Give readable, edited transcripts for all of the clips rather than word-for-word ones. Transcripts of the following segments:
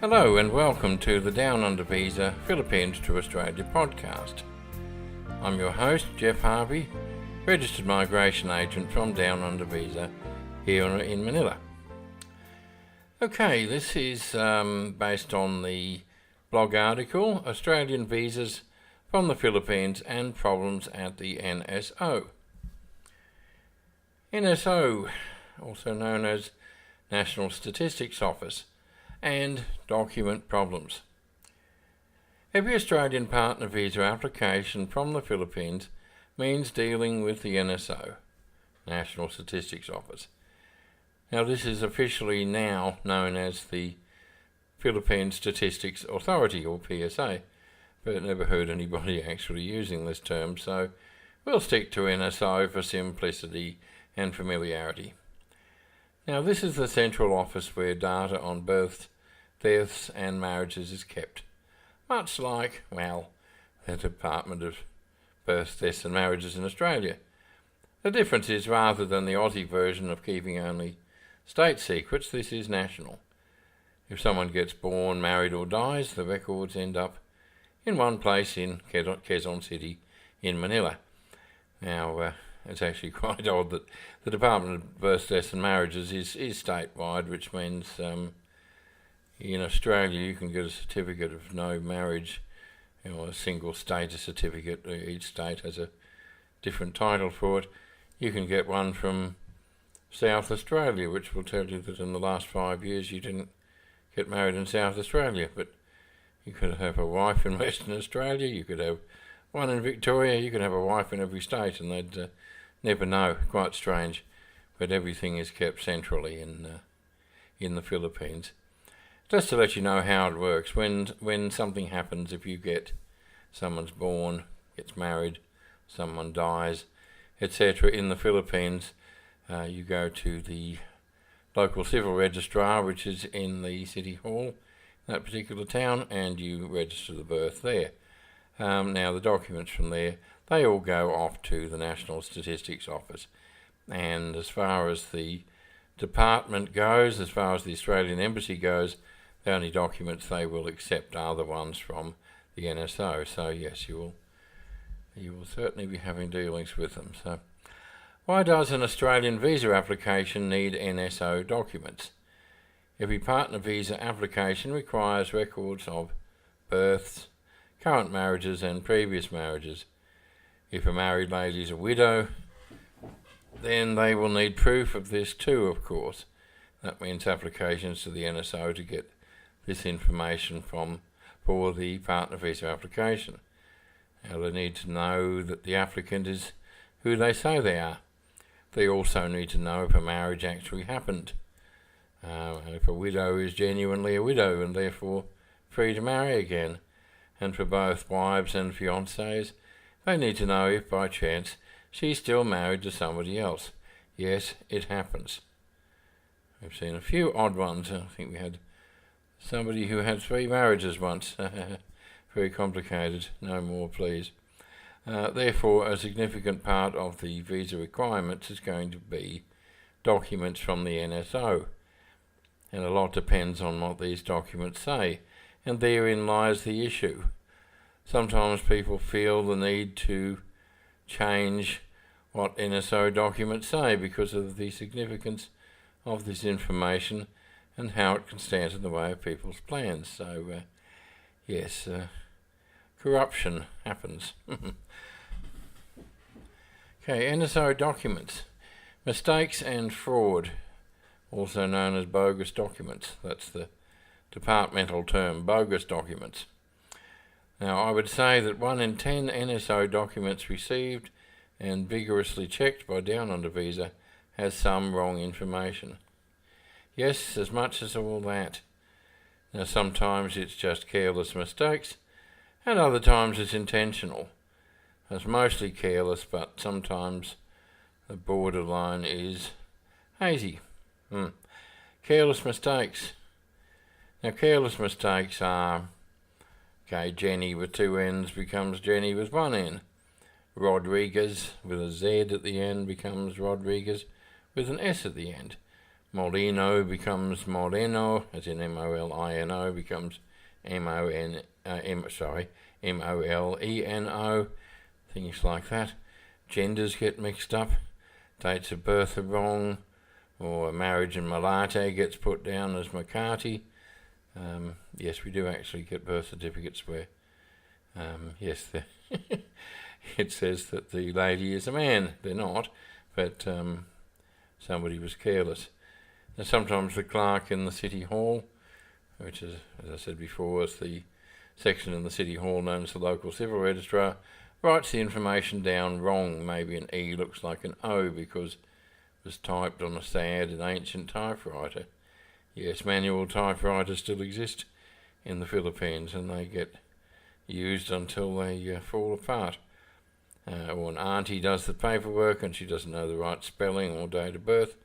Hello and welcome to the Down Under Visa Philippines to Australia podcast. I'm your host, Jeff Harvey, registered migration agent from Down Under Visa here in Manila. Okay, this is based on the blog article, Australian Visas from the Philippines and Problems at the NSO. NSO, also known as National Statistics Office, and document problems. Every Australian partner visa application from the Philippines means dealing with the NSO, National Statistics Office. Now this is officially now known as the Philippine Statistics Authority, or PSA, but I never heard anybody actually using this term, so we'll stick to NSO for simplicity and familiarity. Now this is the central office where data on births, deaths and marriages is kept, much like, the Department of Births, Deaths and Marriages in Australia. The difference is, rather than the Aussie version of keeping only state secrets, this is national. If someone gets born, married or dies, the records end up in one place in Quezon City in Manila. Now, it's actually quite odd that the Department of Births, Deaths and Marriages is statewide, which means in Australia you can get a certificate of no marriage, a single status certificate. Each state has a different title for it. You can get one from South Australia, which will tell you that in the last 5 years you didn't get married in South Australia, but you could have a wife in Western Australia, you could have one in Victoria, you could have a wife in every state, and they'd never know. Quite strange, but everything is kept centrally in the Philippines. Just to let you know how it works, when something happens, if you get someone's born, gets married, someone dies, etc. in the Philippines, you go to the local civil registrar, which is in the city hall, that particular town, and you register the birth there. Now the documents from there, they all go off to the National Statistics Office, and as far as the department goes, as far as the Australian Embassy goes, the only documents they will accept are the ones from the NSO. So yes, you will certainly be having dealings with them. So why does an Australian visa application need NSO documents? Every partner visa application requires records of births, current marriages and previous marriages. If a married lady is a widow, then they will need proof of this too, of course. That means applications to the NSO to get this information for the partner visa application. Now they need to know that the applicant is who they say they are. They also need to know if a marriage actually happened. If a widow is genuinely a widow and therefore free to marry again. And for both wives and fiancés, they need to know if by chance she's still married to somebody else. Yes, it happens. We've seen a few odd ones. I think we had somebody who had 3 marriages once. Very complicated. No more, please. Therefore, a significant part of the visa requirements is going to be documents from the NSO. And a lot depends on what these documents say. And therein lies the issue. Sometimes people feel the need to change what NSO documents say because of the significance of this information and how it can stand in the way of people's plans. So, yes, corruption happens. Okay, NSO documents. Mistakes and fraud, also known as bogus documents. That's the departmental term, bogus documents. Now, I would say that 1 in 10 NSO documents received and vigorously checked by Down Under Visa has some wrong information. Yes, as much as all that. Now, sometimes it's just careless mistakes, and other times it's intentional. It's mostly careless, but sometimes the borderline is hazy. Careless mistakes. Now, careless mistakes are, Jenny with 2 N's becomes Jenny with 1 N. Rodriguez with a Z at the end becomes Rodriguez with an S at the end. Molino becomes Moreno, as in Molino becomes Moleno, things like that. Genders get mixed up, dates of birth are wrong, or marriage in Malate gets put down as Makati. Yes, we do actually get birth certificates where, it says that the lady is a man. They're not, but somebody was careless. Now, sometimes the clerk in the City Hall, which is, as I said before, is the section in the City Hall known as the local civil registrar, writes the information down wrong. Maybe an E looks like an O because it was typed on a sad and ancient typewriter. Yes, manual typewriters still exist in the Philippines, and they get used until they fall apart. Or an auntie does the paperwork and she doesn't know the right spelling or date of birth,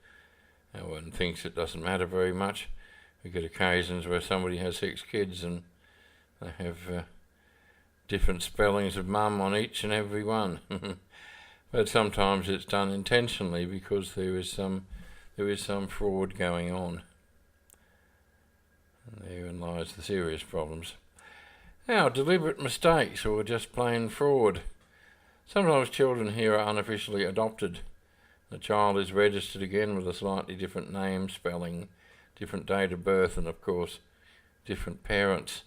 and thinks it doesn't matter very much. We get occasions where somebody has 6 kids and they have different spellings of mum on each and every one. But sometimes it's done intentionally because there is some fraud going on. And therein lies the serious problems. Now, deliberate mistakes or just plain fraud. Sometimes children here are unofficially adopted. The child is registered again with a slightly different name, spelling, different date of birth, and of course different parents.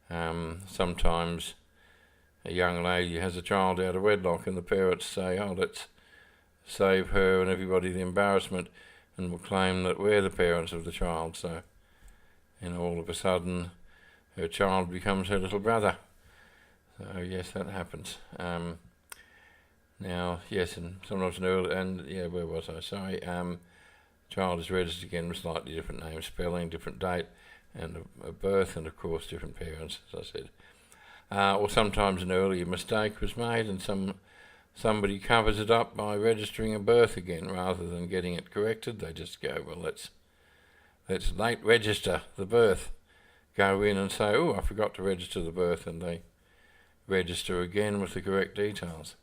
Sometimes a young lady has a child out of wedlock and the parents say, oh, let's save her and everybody the embarrassment, and will claim that we're the parents of the child. So, all of a sudden her child becomes her little brother. So yes, that happens. Now, yes, and sometimes where was I? Sorry. Child is registered again with slightly different name, spelling, different date, and a birth, and of course different parents, as I said. Or sometimes an earlier mistake was made, and somebody covers it up by registering a birth again rather than getting it corrected. They just go, well, let's late register the birth. Go in and say, oh, I forgot to register the birth, and they register again with the correct details.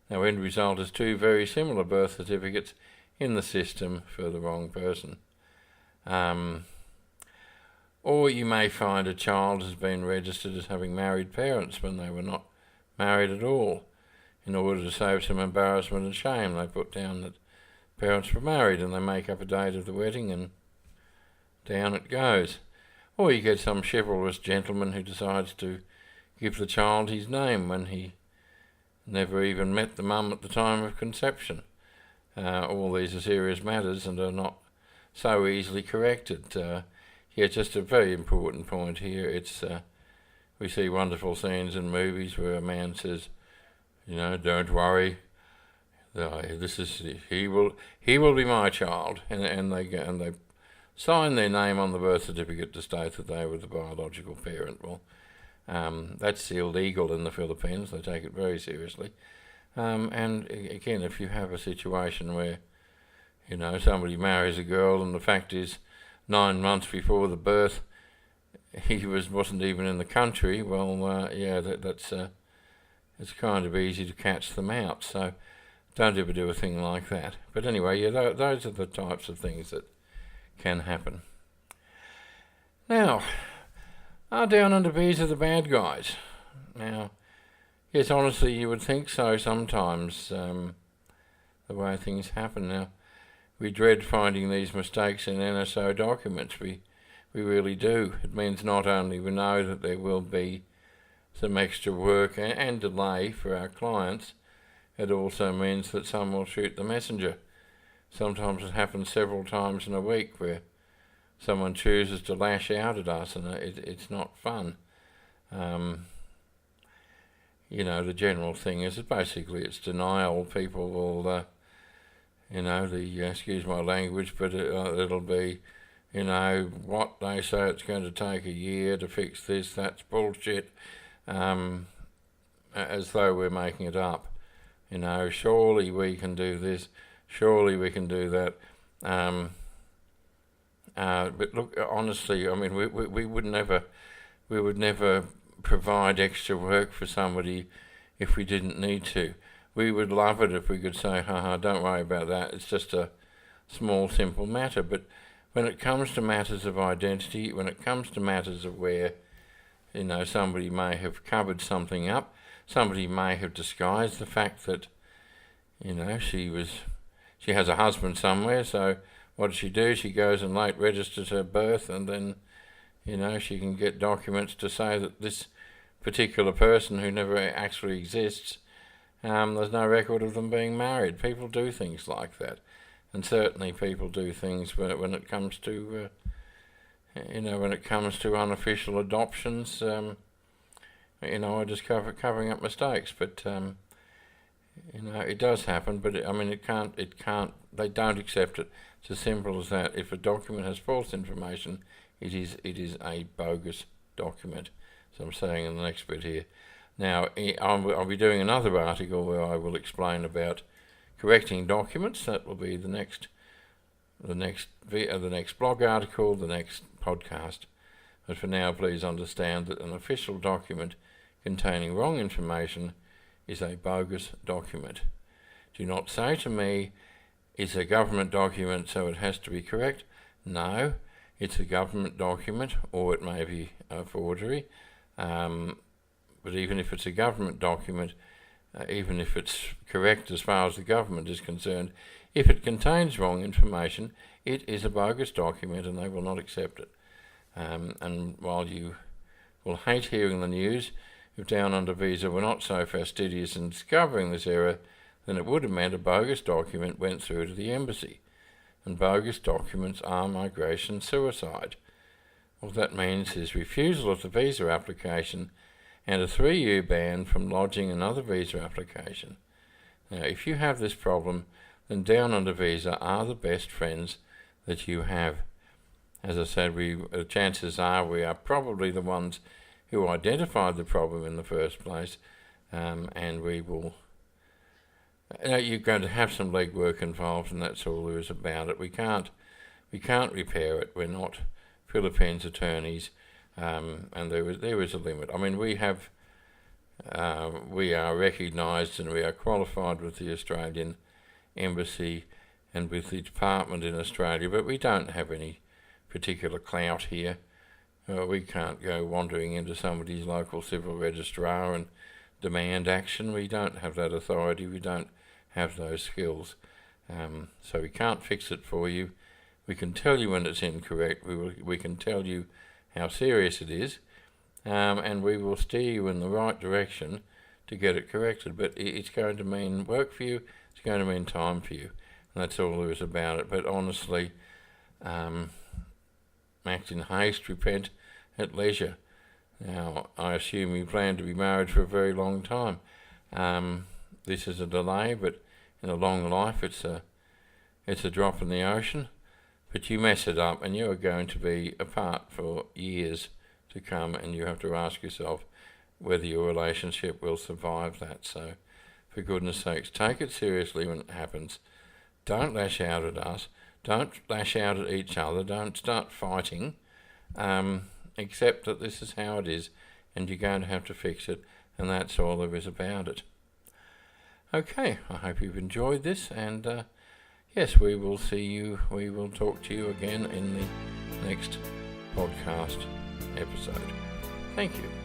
Now, end result is 2 very similar birth certificates in the system for the wrong person. Or you may find a child has been registered as having married parents when they were not married at all. In order to save some embarrassment and shame, they put down that parents were married, and they make up a date of the wedding, and down it goes. Or you get some chivalrous gentleman who decides to give the child his name when he never even met the mum at the time of conception. All these are serious matters and are not so easily corrected. Just a very important point here. We see wonderful scenes in movies where a man says, don't worry, he will be my child, and they sign their name on the birth certificate to state that they were the biological parent. Well, that's illegal in the Philippines. They take it very seriously. And again, if you have a situation where, somebody marries a girl and the fact is 9 months before the birth he wasn't even in the country, well, it's kind of easy to catch them out. So don't ever do a thing like that. But anyway, those are the types of things that can happen. Now, our down under bees are the bad guys. Now, yes, honestly, you would think so sometimes, the way things happen. Now, we dread finding these mistakes in NSO documents. We really do. It means not only we know that there will be some extra work and delay for our clients, it also means that some will shoot the messenger. Sometimes it happens several times in a week where someone chooses to lash out at us, and it's not fun. The general thing is that basically it's denial. People will, excuse my language, but it'll be, what they say it's going to take a year to fix this, that's bullshit, as though we're making it up. Surely we can do this, surely we can do that. But look, honestly, I mean, we would never provide extra work for somebody if we didn't need to. We would love it if we could say, don't worry about that, it's just a small, simple matter. But when it comes to matters of identity, when it comes to matters of where, somebody may have covered something up, somebody may have disguised the fact that, she has a husband somewhere, so what does she do? She goes and late registers her birth, and then, she can get documents to say that this particular person who never actually exists, there's no record of them being married. People do things like that, and certainly people do things when it comes to, unofficial adoptions. I just covering up mistakes, but it does happen. But it can't. They don't accept it. It's as simple as that. If a document has false information, it is a bogus document. So I'm saying in the next bit here. Now, I'll be doing another article where I will explain about correcting documents. That will be the next blog article, the next podcast. But for now, please understand that an official document containing wrong information is a bogus document. Do not say to me, it's a government document, so it has to be correct. No, it's a government document, or it may be a forgery. But even if it's a government document, even if it's correct as far as the government is concerned, if it contains wrong information, it is a bogus document and they will not accept it. And while you will hate hearing the news, if Down Under Visa were not so fastidious in discovering this error, then it would have meant a bogus document went through to the embassy. And bogus documents are migration suicide. What that means is refusal of the visa application and a 3-year ban from lodging another visa application. Now, if you have this problem, then Down Under Visa are the best friends that you have. As I said, chances are we are probably the ones who identified the problem in the first place, and we will. You're going to have some legwork involved, and that's all there is about it. We can't repair it. We're not Philippines attorneys, and there is a limit. We are recognised and we are qualified with the Australian Embassy and with the department in Australia, but we don't have any particular clout here. We can't go wandering into somebody's local civil registrar and demand action. We don't have that authority. We don't have those skills. So we can't fix it for you. We can tell you when it's incorrect. We can tell you how serious it is, and we will steer you in the right direction to get it corrected. But it's going to mean work for you. It's going to mean time for you, and that's all there is about it. But honestly, act in haste, repent at leisure. Now, I assume you plan to be married for a very long time. This is a delay, but in a long life, it's a drop in the ocean. But you mess it up, and you are going to be apart for years to come, and you have to ask yourself whether your relationship will survive that. So, for goodness sakes, take it seriously when it happens. Don't lash out at us. Don't lash out at each other. Don't start fighting. Accept that this is how it is, and you're going to have to fix it, and that's all there is about it. Okay, I hope you've enjoyed this, and yes, we will talk to you again in the next podcast episode. Thank you.